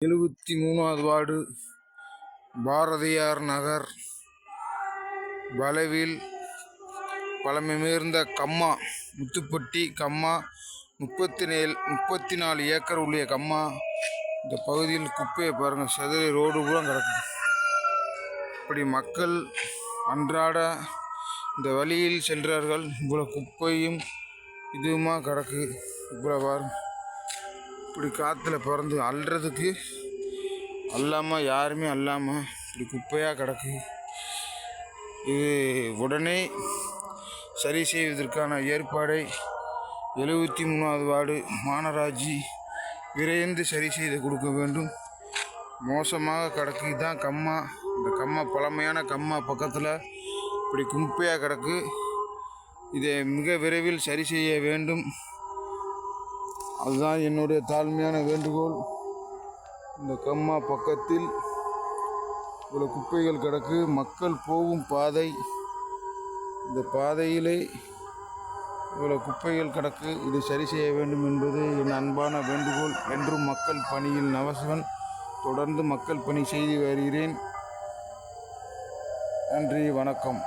73வது ward Bharathiyar நகர் வளைவில் பழமைமிகுந்த கம்மா முத்துப்பட்டி கம்மா 34 acre உள்ள கம்மா. இந்த பகுதியில் குப்பையை பாருங்கள், செதறி ரோடு கூட கிடக்கு. இப்படி மக்கள் அன்றாட இந்த வழியில் சென்றார்கள். இவ்வளோ குப்பையும் இதுவுமா கிடக்கு. இவ்வளோ பாருங்க, இப்படி காற்றுல பிறந்து அள்ளுறதுக்கு அல்லாமல் யாருமே அல்லாமல் இப்படி குப்பையாக கிடக்கு. இது உடனே சரி செய்வதற்கான ஏற்பாடை 73வது வார்டு மாநகராட்சி விரைந்து சரி செய்து கொடுக்க வேண்டும். மோசமாக கிடக்கு. இதுதான் கம்மா. இந்த கம்மா பழமையான கம்மா பக்கத்தில் இப்படி குப்பையாக கிடக்கு. இதை மிக விரைவில் சரி செய்ய வேண்டும். அதுதான் என்னுடைய தாழ்மையான வேண்டுகோள். இந்த கம்மா பக்கத்தில் இவ்வளோ குப்பைகள் கிடக்கு. மக்கள் போகும் பாதை, இந்த பாதையிலே இவ்வளோ குப்பைகள் கிடக்கு. இதை சரி செய்ய வேண்டும் என்பது என் அன்பான வேண்டுகோள். என்றும் மக்கள் பணியில் நவசிவன். தொடர்ந்து மக்கள் பணி செய்து வருகிறேன். நன்றி, வணக்கம்.